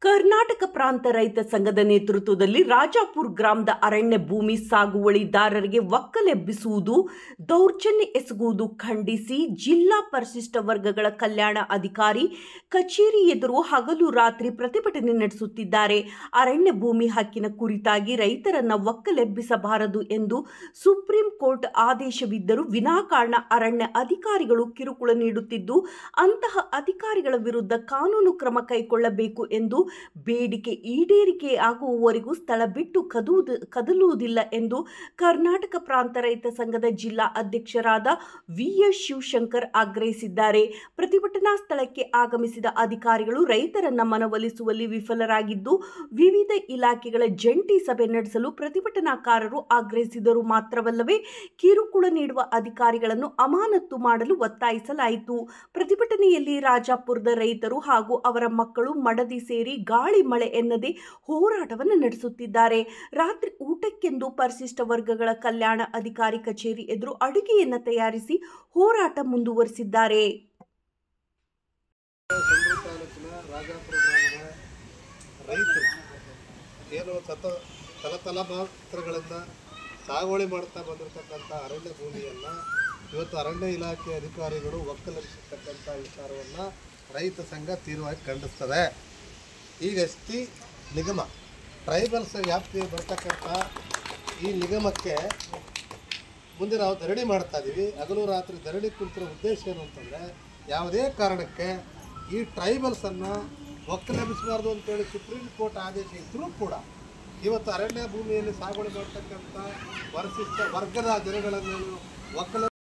ಕರ್ನಾಟಕ ಪ್ರಾಂತ ರೈತ ಸಂಘದ ನೇತೃತ್ವದಲ್ಲಿ ರಾಜಾಪುರ ಗ್ರಾಮದ ಅರಣ್ಯ ಭೂಮಿ ಸಾಗುವಳಿದಾರರಿಗೆ ಒಕ್ಕಲೆಬ್ಬಿಸುವುದು, ದೌರ್ಜನ್ಯ ಎಸಗುವುದು ಖಂಡಿಸಿ ಜಿಲ್ಲಾ ಪರಿಶಿಷ್ಟ ವರ್ಗಗಳ ಕಲ್ಯಾಣ ಅಧಿಕಾರಿ ಕಚೇರಿ ಎದುರು ಹಗಲು ರಾತ್ರಿ ಪ್ರತಿಭಟನೆ ನಡೆಸುತ್ತಿದ್ದಾರೆ. ಅರಣ್ಯ ಭೂಮಿ ಹಕ್ಕಿನ ಕುರಿತಾಗಿ ರೈತರನ್ನ ಒಕ್ಕಲೆಬ್ಬಿಸಬಾರದು ಎಂದು ಸುಪ್ರೀಂ ಕೋರ್ಟ್ ಆದೇಶವಿದ್ದರೂ ವಿನಾಕಾರಣ ಅರಣ್ಯ ಅಧಿಕಾರಿಗಳು ಕಿರುಕುಳ ನೀಡುತ್ತಿದ್ದು, ಅಂತಹ ಅಧಿಕಾರಿಗಳ ವಿರುದ್ಧ ಕಾನೂನು ಕ್ರಮ ಕೈಗೊಳ್ಳಬೇಕು ಎಂದು ಬೇಡಿಕೆ ಈಡೇರಿಕೆ ಆಗುವವರೆಗೂ ಸ್ಥಳ ಬಿಟ್ಟು ಕದಲುವುದಿಲ್ಲ ಎಂದು ಕರ್ನಾಟಕ ಪ್ರಾಂತ ರೈತ ಸಂಘದ ಜಿಲ್ಲಾ ಅಧ್ಯಕ್ಷರಾದ ವಿ.ಎಸ್. ಶಿವಶಂಕರ್ ಆಗ್ರಹಿಸಿದ್ದಾರೆ. ಪ್ರತಿಭಟನಾ ಸ್ಥಳಕ್ಕೆ ಆಗಮಿಸಿದ ಅಧಿಕಾರಿಗಳು ರೈತರನ್ನ ಮನವೊಲಿಸುವಲ್ಲಿ ವಿಫಲರಾಗಿದ್ದು, ವಿವಿಧ ಇಲಾಖೆಗಳ ಜಂಟಿ ಸಭೆ ನಡೆಸಲು ಪ್ರತಿಭಟನಾಕಾರರು ಆಗ್ರಹಿಸಿದರು ಮಾತ್ರವಲ್ಲದೆ ಕಿರುಕುಳ ನೀಡುವ ಅಧಿಕಾರಿಗಳನ್ನು ಅಮಾನತು ಮಾಡಲು ಒತ್ತಾಯಿಸಲಾಯಿತು. ಪ್ರತಿಭಟನೆಯಲ್ಲಿ ರಾಜಾಪುರದ ರೈತರು ಹಾಗೂ ಅವರ ಮಕ್ಕಳು ಮಡದಿ ಸೇರಿ ಗಾಳಿ ಮಳೆ ಎನ್ನದೆ ಹೋರಾಟವನ್ನು ನಡೆಸುತ್ತಿದ್ದಾರೆ. ರಾತ್ರಿ ಊಟಕ್ಕೆಂದು ಪರಿಶಿಷ್ಟ ವರ್ಗಗಳ ಕಲ್ಯಾಣ ಅಧಿಕಾರಿ ಕಚೇರಿ ಎದುರು ಅಡುಗೆಯನ್ನು ತಯಾರಿಸಿ ಹೋರಾಟ ಮುಂದುವರಿಸಿದ್ದಾರೆ. ರಾಜಾಪುರ ಗ್ರಾಮದ ರೈತರು ಏನು ತಲತಲಾಂತರಗಳಿಂದ ಸಾಗುವಳಿ ಮಾಡ್ತಾ ಬಂದಿರತಕ್ಕಂಥ ಅರಣ್ಯ ಭೂಮಿಯನ್ನು ಇವತ್ತು ಅರಣ್ಯ ಇಲಾಖೆ ಅಧಿಕಾರಿಗಳು ಒಕ್ಕಲೆಬ್ಬಿಸತಕ್ಕಂಥ ವಿಚಾರವನ್ನು ರೈತ ಸಂಘ ತೀವ್ರವಾಗಿ ಖಂಡಿಸ್ತದೆ. ಈಗ ಎಸ್ಟಿ ನಿಗಮ ಟ್ರೈಬಲ್ಸ್ ವ್ಯಾಪ್ತಿಗೆ ಬರ್ತಕ್ಕಂಥ ಈ ನಿಗಮಕ್ಕೆ ಮುಂದೆ ನಾವು ಧರಣಿ ಮಾಡ್ತಾ ಇದ್ದೀವಿ. ಹಗಲು ರಾತ್ರಿ ಧರಣಿ ಕುಳಿತಿರೋ ಉದ್ದೇಶ ಏನು ಅಂತಂದರೆ, ಯಾವುದೇ ಕಾರಣಕ್ಕೆ ಈ ಟ್ರೈಬಲ್ಸನ್ನು ಒಕ್ಕಲೆಬ್ಬಿಸಬಾರ್ದು ಅಂತೇಳಿ ಸುಪ್ರೀಂ ಕೋರ್ಟ್ ಆದೇಶ ಇದ್ದರೂ ಕೂಡ ಇವತ್ತು ಅರಣ್ಯ ಭೂಮಿಯಲ್ಲಿ ಸಾಗುವಳಿ ಮಾಡ್ತಕ್ಕಂಥ ಪರಿಶಿಷ್ಟ ವರ್ಗದ ಜನಗಳನ್ನು ಒಕ್ಕಲೆ